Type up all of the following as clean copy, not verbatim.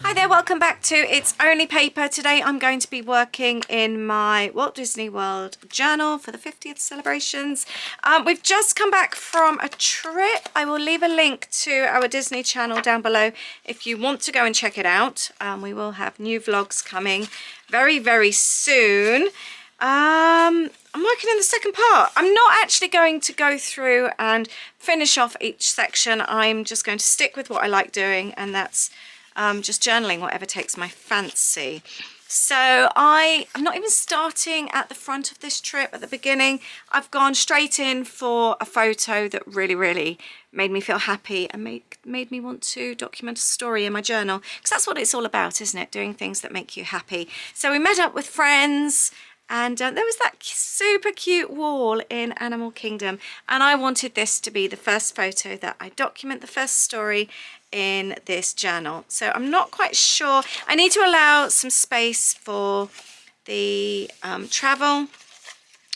Hi there, welcome back to It's Only Paper. Today I'm going to be working in my Walt Disney World journal for the 50th celebrations. We've just come back from a trip. I will leave a link to our Disney channel down below if you want to go and check it out. We will have new vlogs coming very, very soon. I'm working in the second part. I'm not actually going to go through and finish off each section. I'm just going to stick with what I like doing, and that's just journaling whatever takes my fancy. So I'm not even starting at the front of this trip at the beginning. I've gone straight in for a photo that really made me feel happy and made me want to document a story in my journal, because that's what it's all about, isn't it? Doing things that make you happy. So we met up with friends, and there was that super cute wall in Animal Kingdom, and I wanted this to be the first photo that I document, the first story in this journal. So I'm not quite sure. I need to allow some space for the travel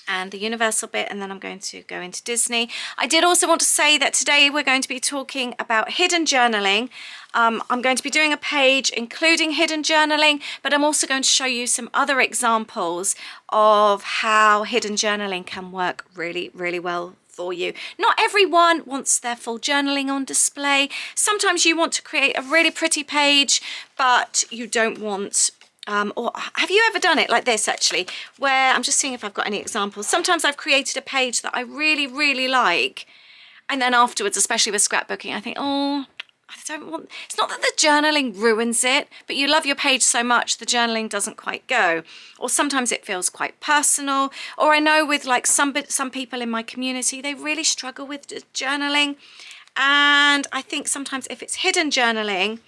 and the Universal bit, and then I'm going to go into Disney. I did also want to say that today we're going to be talking about hidden journaling. I'm going to be doing a page including hidden journaling, but I'm also going to show you some other examples of how hidden journaling can work really well for you. Not everyone wants their full journaling on display. Sometimes you want to create a really pretty page, but you don't want or have you ever done it like this, actually, where I'm just seeing if I've got any examples. Sometimes I've created a page that I really like, and then afterwards, especially with scrapbooking, I think, oh, I don't want, it's not that the journaling ruins it, but you love your page so much the journaling doesn't quite go. Or sometimes it feels quite personal. Or I know with like some people in my community, they really struggle with journaling, and I think sometimes if it's hidden journaling,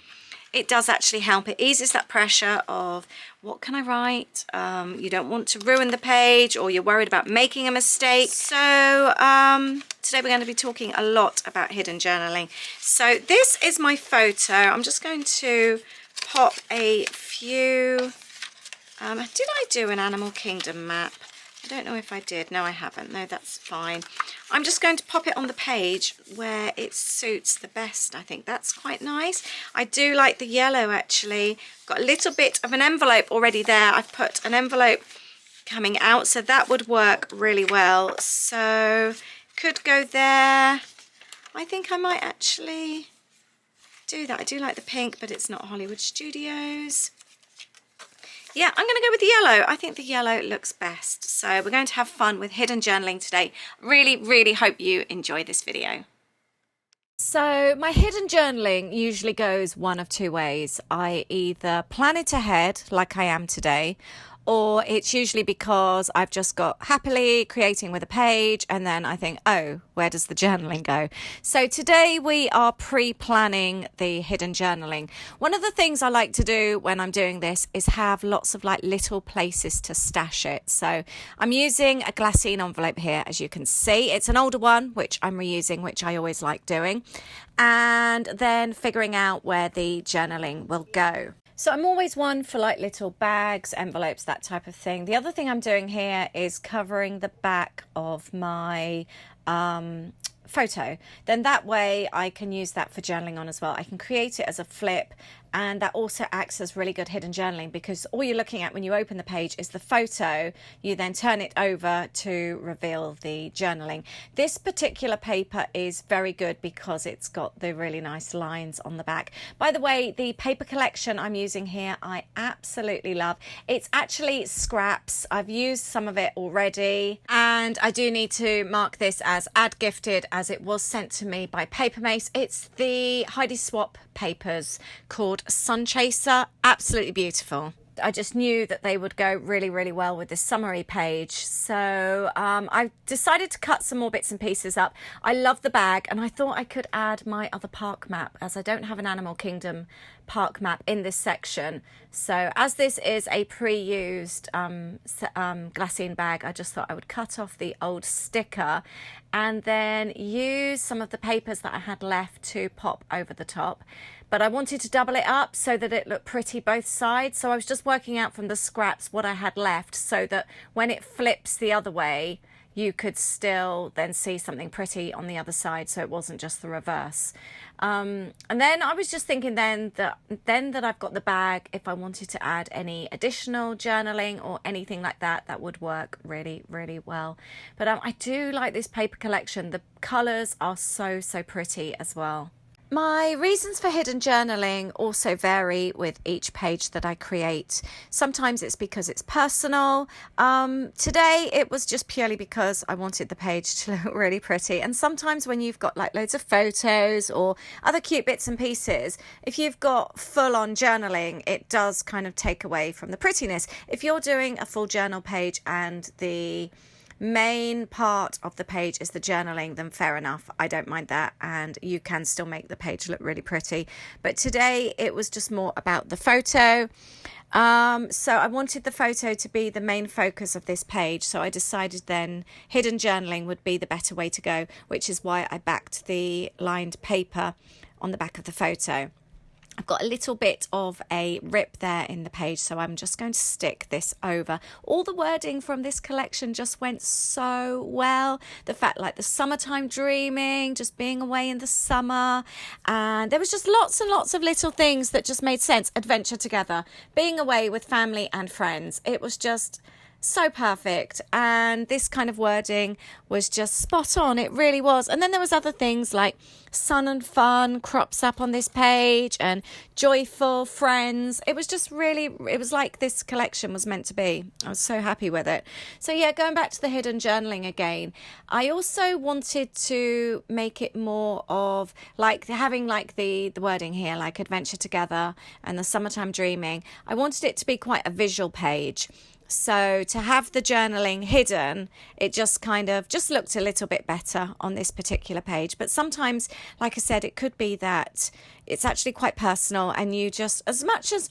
it does actually help. It eases that pressure of what can I write? You don't want to ruin the page, or you're worried about making a mistake. So today we're going to be talking a lot about hidden journaling. So this is my photo. I'm just going to pop a few. Did I do an Animal Kingdom map? I don't know if I did. No, I haven't. No, that's fine. I'm just going to pop it on the page where it suits the best. I think that's quite nice. I do like the yellow, actually. Got a little bit of an envelope already there. I've put an envelope coming out, so that would work really well. So could go there. I think I might actually do that. I do like the pink, but it's not Hollywood Studios. Yeah, I'm going to go with the yellow. I think the yellow looks best. So we're going to have fun with hidden journaling today. Really hope you enjoy this video. So my hidden journaling usually goes one of two ways. I either plan it ahead like I am today, or it's usually because I've just got happily creating with a page, and then I think, oh, where does the journaling go? So today we are pre-planning the hidden journaling. One of the things I like to do when I'm doing this is have lots of like little places to stash it. So I'm using a glassine envelope here, as you can see. It's an older one, which I'm reusing, which I always like doing. And then figuring out where the journaling will go. So I'm always one for like little bags, envelopes, that type of thing. The other thing I'm doing here is covering the back of my photo. Then that way I can use that for journaling on as well. I can create it as a flip, and that also acts as really good hidden journaling, because all you're looking at when you open the page is the photo. You then turn it over to reveal the journaling. This particular paper is very good because it's got the really nice lines on the back. By the way, the paper collection I'm using here, I absolutely love. It's actually scraps. I've used some of it already, and I do need to mark this as ad gifted, as it was sent to me by Paper Mace. It's the Heidi Swapp papers called Sun Chaser. Absolutely beautiful. I just knew that they would go really well with this summary page. So I decided to cut some more bits and pieces up. I love the bag, and I thought I could add my other park map, as I don't have an Animal Kingdom park map in this section. So as this is a pre-used glassine bag, I just thought I would cut off the old sticker and then use some of the papers that I had left to pop over the top. But I wanted to double it up so that it looked pretty both sides. So I was just working out from the scraps what I had left, so that when it flips the other way, you could still then see something pretty on the other side, so it wasn't just the reverse. And then I was just thinking then that I've got the bag, if I wanted to add any additional journaling or anything like that, that would work really, really well. But I do like this paper collection. The colours are so pretty as well. My reasons for hidden journaling also vary with each page that I create. Sometimes it's because it's personal. Today it was just purely because I wanted the page to look really pretty. And sometimes when you've got like loads of photos or other cute bits and pieces, if you've got full on journaling, it does kind of take away from the prettiness. If you're doing a full journal page and the main part of the page is the journaling, then fair enough, I don't mind that, and you can still make the page look really pretty. But today it was just more about the photo, so I wanted the photo to be the main focus of this page, so I decided then hidden journaling would be the better way to go, which is why I backed the lined paper on the back of the photo. I've got a little bit of a rip there in the page, so I'm just going to stick this over. All the wording from this collection just went so well. The fact like the summertime dreaming, just being away in the summer, and there was just lots and lots of little things that just made sense. Adventure together, being away with family and friends. It was just so perfect, and this kind of wording was just spot on. It really was. And then there was other things like sun and fun crops up on this page, and joyful friends. It was just really, it was like this collection was meant to be. I was so happy with it. So yeah, going back to the hidden journaling again, I also wanted to make it more of like having like the wording here, like adventure together and the summertime dreaming. I wanted it to be quite a visual page. So to have the journaling hidden, it just kind of just looked a little bit better on this particular page. But sometimes, like I said, it could be that it's actually quite personal, and you just, as much as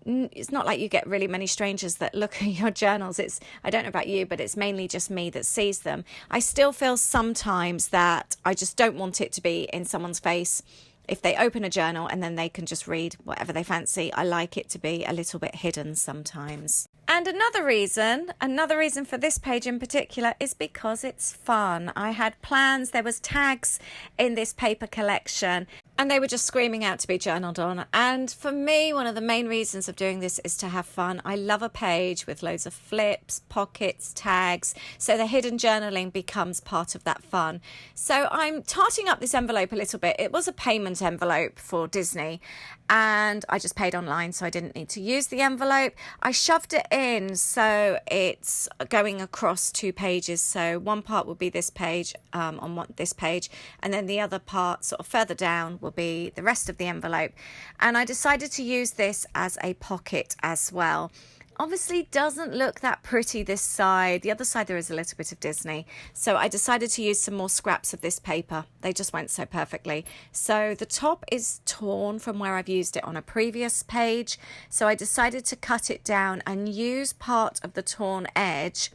it's not like you get really many strangers that look at your journals. I don't know about you, but it's mainly just me that sees them. I still feel sometimes that I just don't want it to be in someone's face. If they open a journal and then they can just read whatever they fancy, I like it to be a little bit hidden sometimes. And another reason for this page in particular is because it's fun. I had plans, there was tags in this paper collection, and they were just screaming out to be journaled on. And for me, one of the main reasons of doing this is to have fun. I love a page with loads of flips, pockets, tags. So the hidden journaling becomes part of that fun. So I'm tarting up this envelope a little bit. It was a payment envelope for Disney, and I just paid online, so I didn't need to use the envelope. I shoved it in so it's going across 2 pages. So one part will be this page on this page, and then the other part sort of further down will be the rest of the envelope. And I decided to use this as a pocket as well. Obviously doesn't look that pretty this side. The other side there is a little bit of Disney. So I decided to use some more scraps of this paper. They just went so perfectly. So the top is torn from where I've used it on a previous page. So I decided to cut it down and use part of the torn edge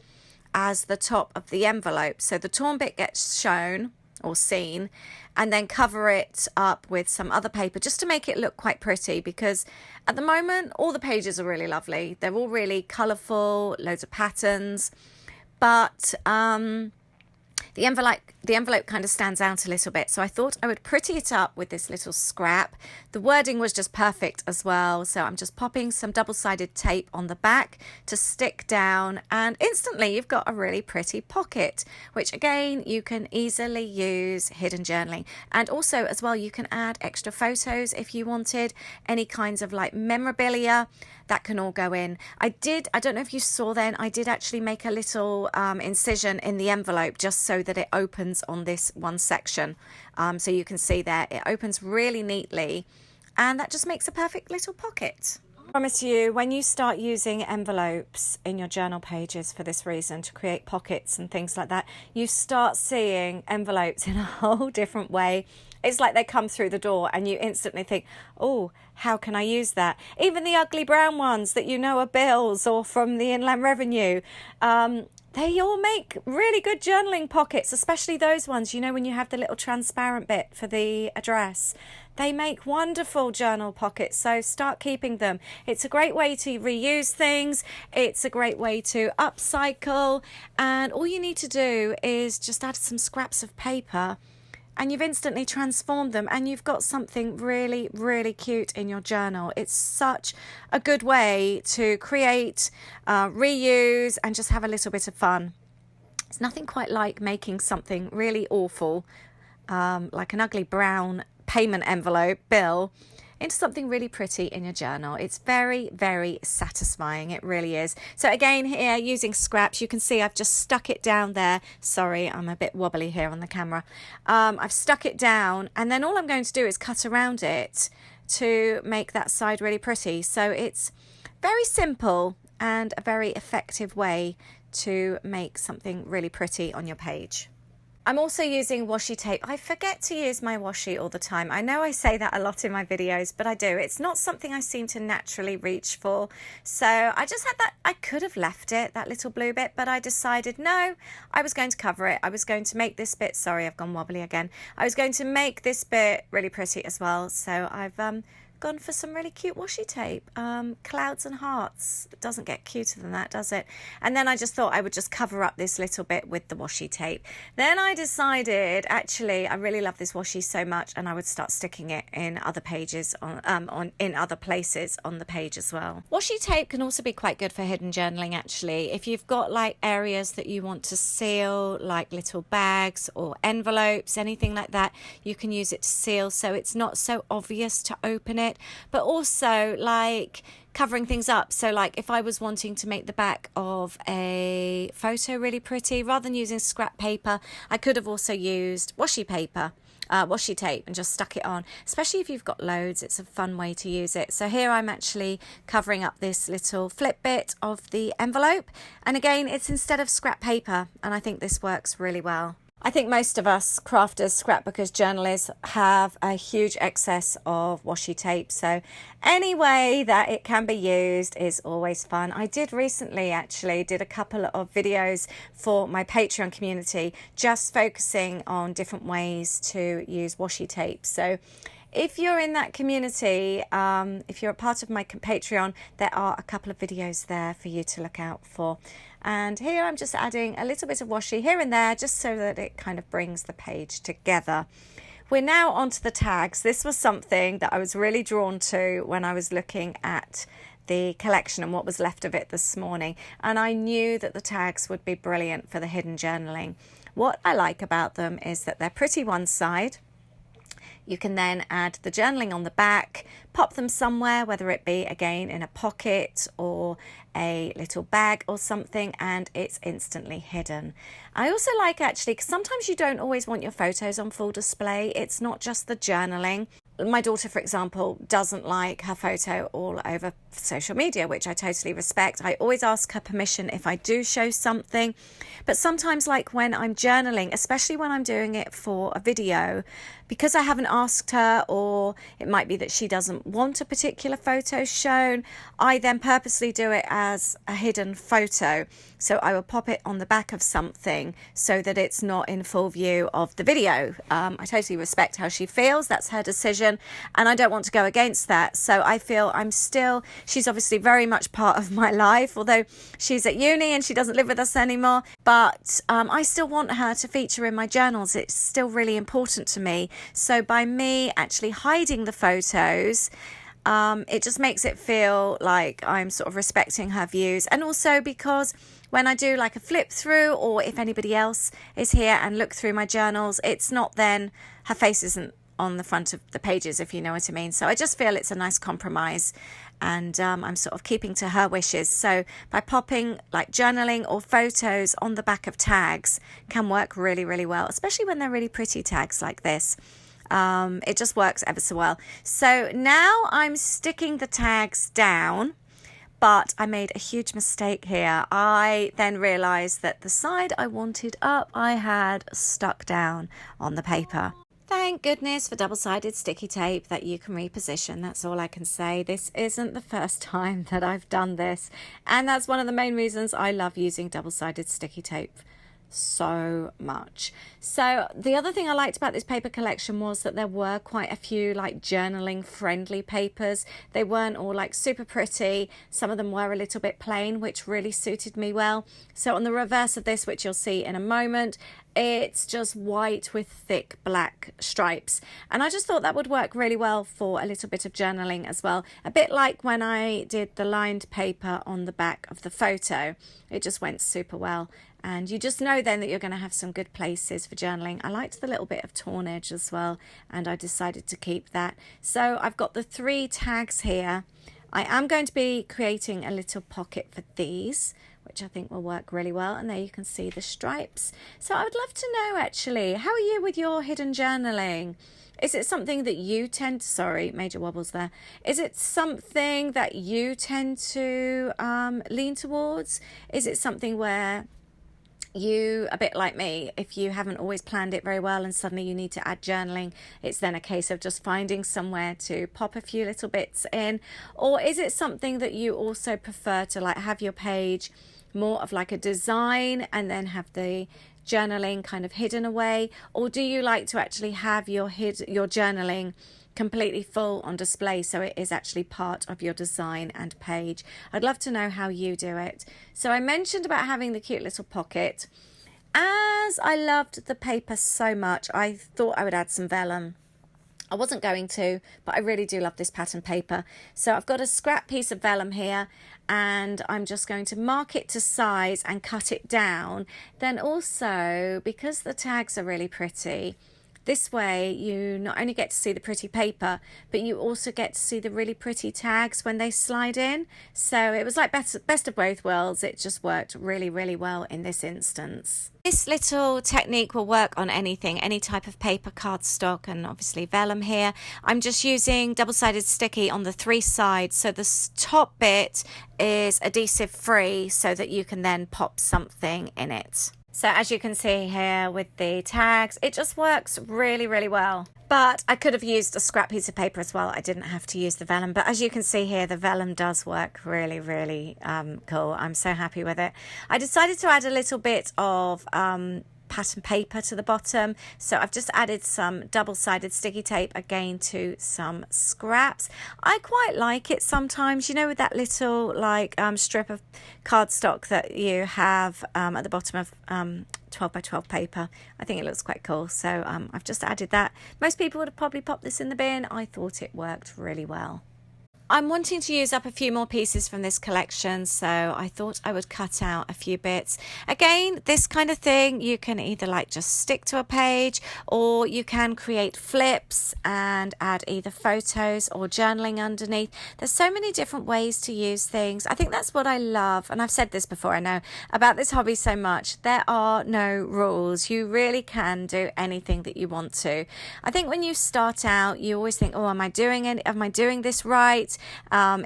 as the top of the envelope. So the torn bit gets shown or seen, and then cover it up with some other paper just to make it look quite pretty, because at the moment all the pages are really lovely. They're all really colourful, loads of patterns, but the envelope kind of stands out a little bit. So I thought I would pretty it up with this little scrap. The wording was just perfect as well. So I'm just popping some double-sided tape on the back to stick down, and instantly you've got a really pretty pocket, which again, you can easily use hidden journaling. And also as well, you can add extra photos if you wanted, any kinds of like memorabilia that can all go in. I don't know if you saw then, I did actually make a little incision in the envelope just so that it opens on this one section. So you can see there, it opens really neatly, and that just makes a perfect little pocket. I promise you, when you start using envelopes in your journal pages for this reason, to create pockets and things like that, you start seeing envelopes in a whole different way. It's like they come through the door and you instantly think, oh, how can I use that? Even the ugly brown ones that you know are bills or from the Inland Revenue, They all make really good journaling pockets, especially those ones, you know, when you have the little transparent bit for the address. They make wonderful journal pockets, so start keeping them. It's a great way to reuse things. It's a great way to upcycle. And all you need to do is just add some scraps of paper and you've instantly transformed them and you've got something really, really cute in your journal. It's such a good way to create, reuse, and just have a little bit of fun. It's nothing quite like making something really awful, like an ugly brown payment envelope bill, into something really pretty in your journal. It's very, very satisfying. It really is. So again, here using scraps, you can see I've just stuck it down there. Sorry, I'm a bit wobbly here on the camera. I've stuck it down, and then all I'm going to do is cut around it to make that side really pretty. So it's very simple and a very effective way to make something really pretty on your page. I'm also using washi tape. I forget to use my washi all the time. I know I say that a lot in my videos, but I do. It's not something I seem to naturally reach for. So I just had that. I could have left it, that little blue bit, but I decided no, I was going to cover it. I was going to make this bit, sorry, I've gone wobbly again. I was going to make this bit really pretty as well. So I've gone for some really cute washi tape, clouds and hearts. It doesn't get cuter than that, does it? And then I just thought I would just cover up this little bit with the washi tape. Then I decided, actually, I really love this washi so much, and I would start sticking it in other pages in other places on the page as well. Washi tape can also be quite good for hidden journaling, actually. If you've got like areas that you want to seal, like little bags or envelopes, anything like that, you can use it to seal so it's not so obvious to open it. But also like covering things up. So like if I was wanting to make the back of a photo really pretty, rather than using scrap paper, I could have also used washi paper, washi tape, and just stuck it on. Especially if you've got loads, it's a fun way to use it. So here I'm actually covering up this little flip bit of the envelope, and again it's instead of scrap paper, and I think this works really well. I think most of us crafters, scrapbookers, journalists have a huge excess of washi tape. So any way that it can be used is always fun. I did recently actually did a couple of videos for my Patreon community just focusing on different ways to use washi tape. So if you're in that community, if you're a part of my Patreon, there are a couple of videos there for you to look out for. And here I'm just adding a little bit of washi here and there, just so that it kind of brings the page together. We're now onto the tags. This was something that I was really drawn to when I was looking at the collection and what was left of it this morning. And I knew that the tags would be brilliant for the hidden journaling. What I like about them is that they're pretty one side. You can then add the journaling on the back, pop them somewhere, whether it be again in a pocket or a little bag or something, and it's instantly hidden. I also like actually, because sometimes you don't always want your photos on full display. It's not just the journaling. My daughter, for example, doesn't like her photo all over social media, which I totally respect. I always ask her permission if I do show something. But sometimes, like when I'm journaling, especially when I'm doing it for a video, because I haven't asked her, or it might be that she doesn't want a particular photo shown, I then purposely do it as a hidden photo. So I will pop it on the back of something so that it's not in full view of the video. I totally respect how she feels. That's her decision. And I don't want to go against that. So I feel she's obviously very much part of my life, although she's at uni and she doesn't live with us anymore. But I still want her to feature in my journals. It's still really important to me. So by me actually hiding the photos, it just makes it feel like I'm sort of respecting her views. And also because when I do like a flip through, or if anybody else is here and look through my journals, it's not then, her face isn't on the front of the pages, if you know what I mean. So I just feel it's a nice compromise, and I'm sort of keeping to her wishes. So by popping like journaling or photos on the back of tags can work really, really well, especially when they're really pretty tags like this. It just works ever so well. So now I'm sticking the tags down, but I made a huge mistake here. I then realized that the side I wanted up, I had stuck down on the paper. Thank goodness for double-sided sticky tape that you can reposition. That's all I can say. This isn't the first time that I've done this, and that's one of the main reasons I love using double-sided sticky tape so much. So the other thing I liked about this paper collection was that there were quite a few like journaling friendly papers. They weren't all like super pretty. Some of them were a little bit plain, which really suited me well. So on the reverse of this, which you'll see in a moment, it's just white with thick black stripes, and I just thought that would work really well for a little bit of journaling as well, a bit like when I did the lined paper on the back of the photo. It just went super well, and you just know then that you're going to have some good places for journaling. I liked the little bit of torn edge as well, and I decided to keep that. So I've got the 3 tags here. I am going to be creating a little pocket for these, which I think will work really well. And there you can see the stripes. So I would love to know, actually, how are you with your hidden journaling? Is it something that you tend to, sorry, major wobbles there. Is it something that you tend to lean towards? Is it something where you, a bit like me, if you haven't always planned it very well and suddenly you need to add journaling, it's then a case of just finding somewhere to pop a few little bits in? Or is it something that you also prefer to like have your page more of like a design and then have the journaling kind of hidden away? Or do you like to actually have your journaling completely full on display so it is actually part of your design and page? I'd love to know how you do it. So I mentioned about having the cute little pocket. As I loved the paper so much, I thought I would add some vellum. I wasn't going to, but I really do love this pattern paper. So I've got a scrap piece of vellum here, and I'm just going to mark it to size and cut it down. Then also, because the tags are really pretty, this way you not only get to see the pretty paper, but you also get to see the really pretty tags when they slide in. So it was like best of both worlds. It just worked really, really well in this instance. This little technique will work on anything, any type of paper, cardstock, and obviously vellum here. I'm just using double-sided sticky on the 3 sides, so the top bit is adhesive free so that you can then pop something in it. So as you can see here with the tags, it just works really, really well. But I could have used a scrap piece of paper as well. I didn't have to use the vellum. But as you can see here, the vellum does work really, really cool. I'm so happy with it. I decided to add a little bit of pattern paper to the bottom, so I've just added some double-sided sticky tape again to some scraps. I quite like it sometimes, you know, with that little like strip of cardstock that you have at the bottom of 12 by 12 paper. I think it looks quite cool, so I've just added that. Most people would have probably popped this in the bin. I thought it worked really well. I'm wanting to use up a few more pieces from this collection, so I thought I would cut out a few bits. Again, this kind of thing, you can either like just stick to a page, or you can create flips and add either photos or journaling underneath. There's so many different ways to use things. I think that's what I love, and I've said this before, I know, about this hobby so much. There are no rules. You really can do anything that you want to. I think when you start out, you always think, oh, am I doing it? Am I doing this right?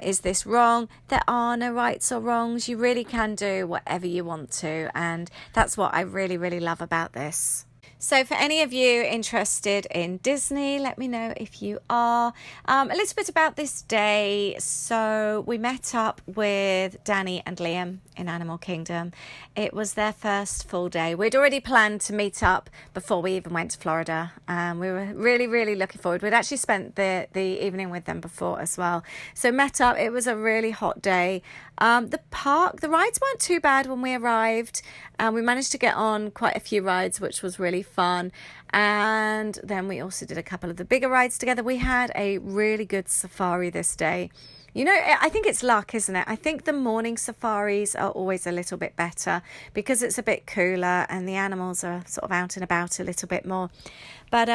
Is this wrong? There are no rights or wrongs. You really can do whatever you want to, and that's what I really, really love about this. So for any of you interested in Disney, let me know if you are. A little bit about this day. So we met up with Danny and Liam in Animal Kingdom. It was their first full day. We'd already planned to meet up before we even went to Florida. We were really, really looking forward. We'd actually spent the evening with them before as well. So met up. It was a really hot day. The rides weren't too bad when we arrived. We managed to get on quite a few rides, which was really fun. And then we also did a couple of the bigger rides together. We had a really good safari this day. You know, I think it's luck, isn't it? I think the morning safaris are always a little bit better because it's a bit cooler and the animals are sort of out and about a little bit more. But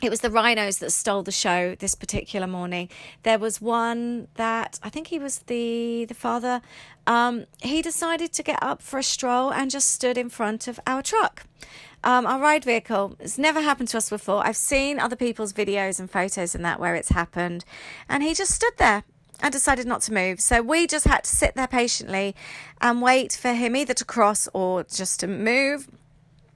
it was the rhinos that stole the show this particular morning. There was one that, I think he was the father, he decided to get up for a stroll and just stood in front of our truck. Our ride vehicle. It's never happened to us before. I've seen other people's videos and photos and that where it's happened, and he just stood there and decided not to move. So we just had to sit there patiently and wait for him either to cross or just to move.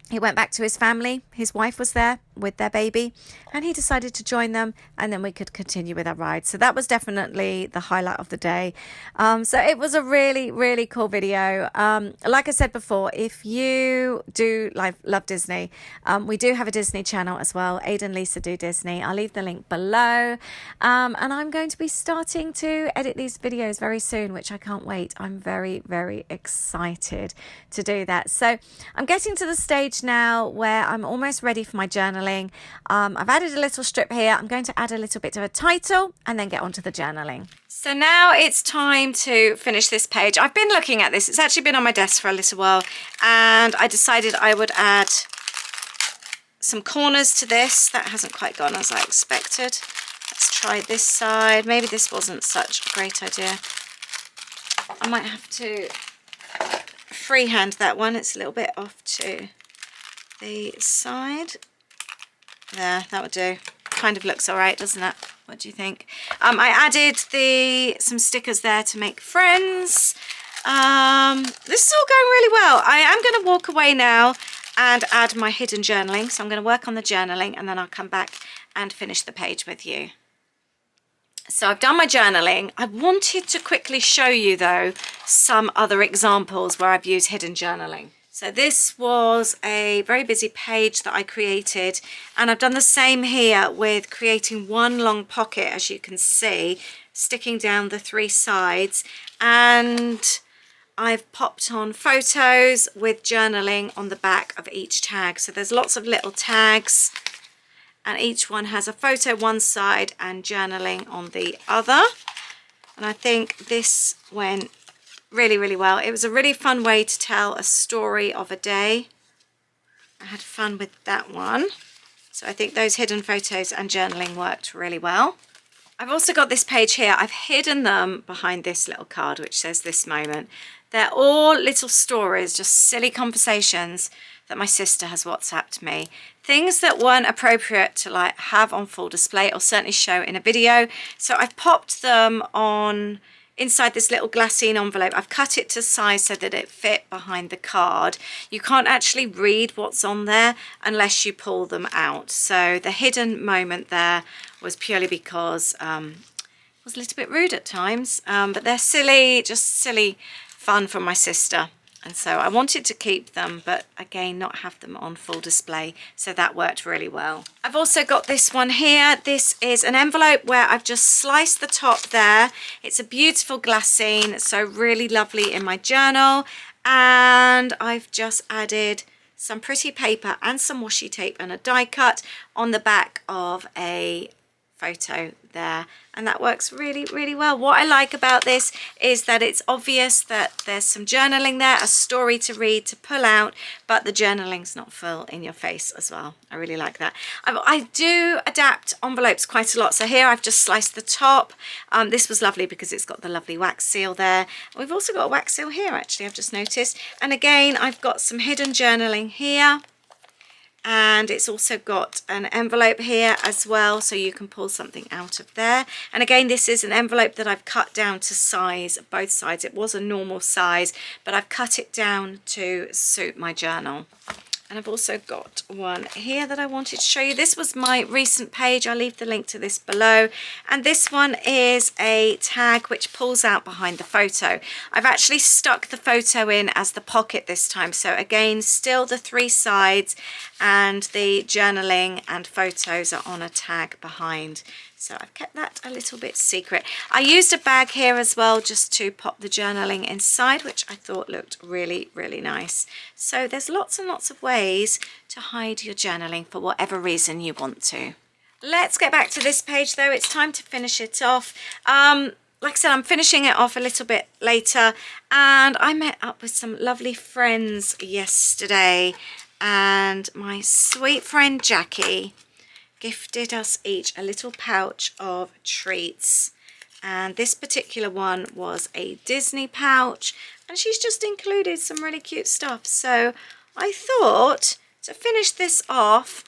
He went back to his family. His wife was there. with their baby, and he decided to join them, and then we could continue with our ride. So that was definitely the highlight of the day. So it was a really, really cool video. Like I said before, if you do love Disney, we do have a Disney channel as well. Ada and Lisa do Disney. I'll leave the link below. And I'm going to be starting to edit these videos very soon, which I can't wait. I'm very, very excited to do that. So I'm getting to the stage now where I'm almost ready for my journaling. I've added a little strip here. I'm going to add a little bit of a title and then get onto the journaling. So now it's time to finish this page. I've been looking at this. It's actually been on my desk for a little while, and I decided I would add some corners to this. That hasn't quite gone as I expected. Let's try this side. Maybe this wasn't such a great idea. I might have to freehand that one. It's a little bit off to the side. There, that would do. Kind of looks all right, doesn't it? What do you think? I added some stickers there to make friends. This is all going really well. I am going to walk away now and add my hidden journaling. So I'm going to work on the journaling, and then I'll come back and finish the page with you. So I've done my journaling. I wanted to quickly show you, though, some other examples where I've used hidden journaling. So this was a very busy page that I created, and I've done the same here with creating one long pocket, as you can see, sticking down the 3 sides, and I've popped on photos with journaling on the back of each tag. So there's lots of little tags, and each one has a photo one side and journaling on the other. And I think this went really, really well. It was a really fun way to tell a story of a day. I had fun with that one. So I think those hidden photos and journaling worked really well. I've also got this page here. I've hidden them behind this little card which says "This Moment." They're all little stories, just silly conversations that my sister has WhatsApped me. Things that weren't appropriate to have on full display, or certainly show in a video. So I've popped them on inside this little glassine envelope. I've cut it to size so that it fit behind the card. You can't actually read what's on there unless you pull them out. So the hidden moment there was purely because it was a little bit rude at times, but they're silly, just silly fun from my sister. And so I wanted to keep them, but again, not have them on full display. So that worked really well. I've also got this one here. This is an envelope where I've just sliced the top there. It's a beautiful glassine, so really lovely in my journal. And I've just added some pretty paper and some washi tape and a die cut on the back of a photo there, and that works really, really well. What I like about this is that it's obvious that there's some journaling there, a story to read, to pull out, but the journaling's not full in your face as well. I really like that. I do adapt envelopes quite a lot. So here I've just sliced the top. This was lovely because it's got the lovely wax seal there. We've also got a wax seal here, actually, I've just noticed. And again, I've got some hidden journaling here. And it's also got an envelope here as well, so you can pull something out of there. And again, this is an envelope that I've cut down to size, both sides. It was a normal size, but I've cut it down to suit my journal. And I've also got one here that I wanted to show you. This was my recent page. I'll leave the link to this below. And this one is a tag which pulls out behind the photo. I've actually stuck the photo in as the pocket this time. So again, still the 3 sides, and the journaling and photos are on a tag behind. So I've kept that a little bit secret. I used a bag here as well just to pop the journaling inside, which I thought looked really, really nice. So there's lots and lots of ways to hide your journaling for whatever reason you want to. Let's get back to this page though. It's time to finish it off. Like I said, I'm finishing it off a little bit later, and I met up with some lovely friends yesterday, and my sweet friend Jackie gifted us each a little pouch of treats, and this particular one was a Disney pouch, and she's just included some really cute stuff. So I thought to finish this off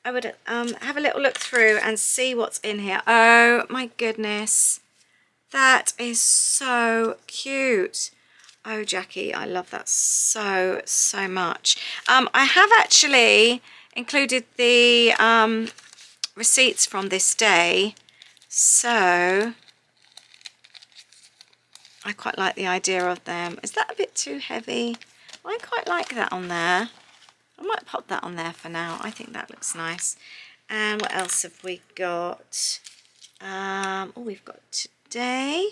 I would have a little look through and see what's in here. Oh my goodness, that is so cute. Oh Jackie, I love that so much. I have actually included the receipts from this day, so I quite like the idea of them. Is that a bit too heavy? I quite like that on there. I might pop that on there for now. I think that looks nice. And what else have we got? Oh, we've got today.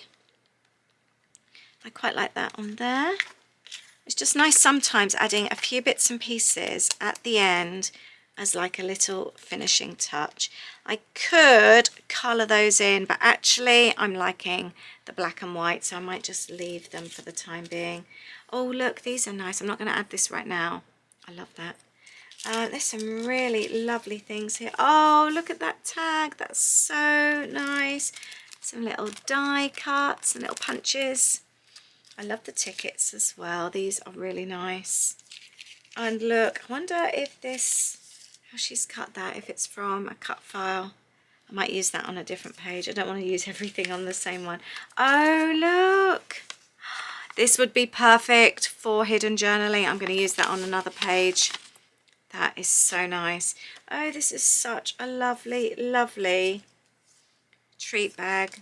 I quite like that on there. It's just nice sometimes adding a few bits and pieces at the end as like a little finishing touch. I could colour those in, but actually I'm liking the black and white, so I might just leave them for the time being. Oh look, these are nice. I'm not going to add this right now. I love that. There's some really lovely things here. Oh, look at that tag. That's so nice. Some little die cuts and little punches. I love the tickets as well. These are really nice. And look, I wonder if this, how she's cut that, if it's from a cut file. I might use that on a different page. I don't want to use everything on the same one. Oh, look. This would be perfect for hidden journaling. I'm going to use that on another page. That is so nice. Oh, this is such a lovely, lovely treat bag.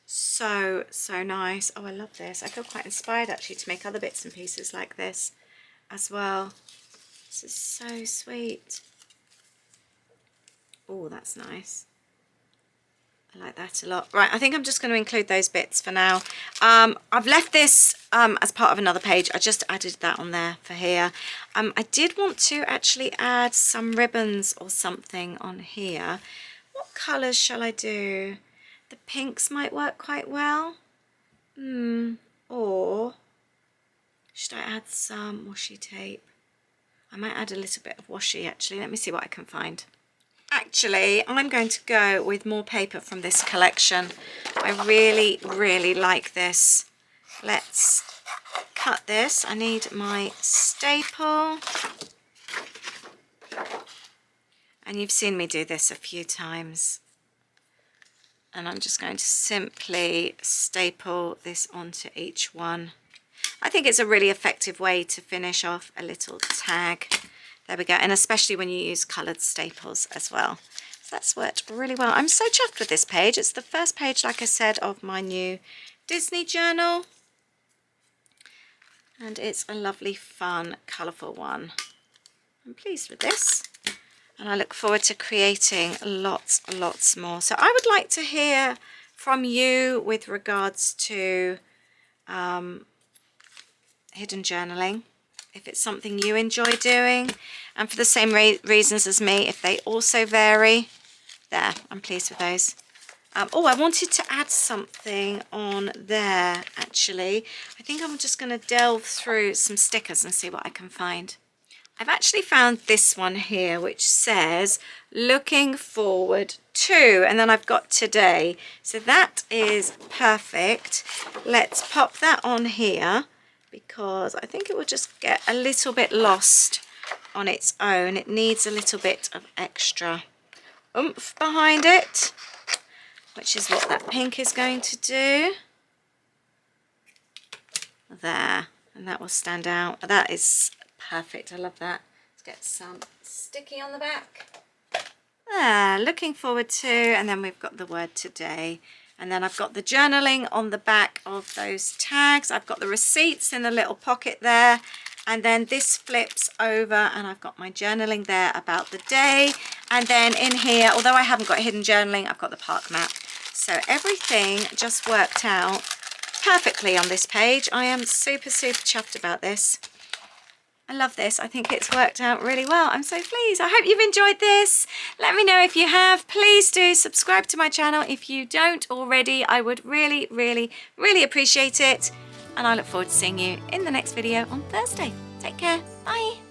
So nice. Oh, I love this. I feel quite inspired actually to make other bits and pieces like this as well. This is so sweet. Oh, that's nice. I like that a lot. Right, I think I'm just going to include those bits for now. I've left this as part of another page. I just added that on there for here. I did want to actually add some ribbons or something on here. What colours shall I do? The pinks might work quite well. Or should I add some washi tape? I might add a little bit of washi actually. Let me see what I can find. Actually, I'm going to go with more paper from this collection. I really, really like this. Let's cut this. I need my staple. And you've seen me do this a few times. And I'm just going to simply staple this onto each one. I think it's a really effective way to finish off a little tag. There we go, and especially when you use coloured staples as well. So that's worked really well. I'm so chuffed with this page. It's the first page, like I said, of my new Disney journal. And it's a lovely, fun, colourful one. I'm pleased with this. And I look forward to creating lots more. So I would like to hear from you with regards to hidden journaling. If it's something you enjoy doing, and for the same reasons as me, if they also vary. There, I'm pleased with those. Oh, I wanted to add something on there, actually. I think I'm just going to delve through some stickers and see what I can find. I've actually found this one here, which says, looking forward to, and then I've got today. So that is perfect. Let's pop that on here, because I think it will just get a little bit lost on its own. It needs a little bit of extra oomph behind it, which is what that pink is going to do. There, and that will stand out. That is perfect. I love that. Let's get some sticky on the back. There, looking forward to, and then we've got the word today. And then I've got the journaling on the back of those tags. I've got the receipts in the little pocket there. And then this flips over and I've got my journaling there about the day. And then in here, although I haven't got hidden journaling, I've got the park map. So everything just worked out perfectly on this page. I am super chuffed about this. I love this. I think it's worked out really well. I'm so pleased. I hope you've enjoyed this. Let me know if you have. Please do subscribe to my channel if you don't already. I would really appreciate it. And I look forward to seeing you in the next video on Thursday. Take care. Bye.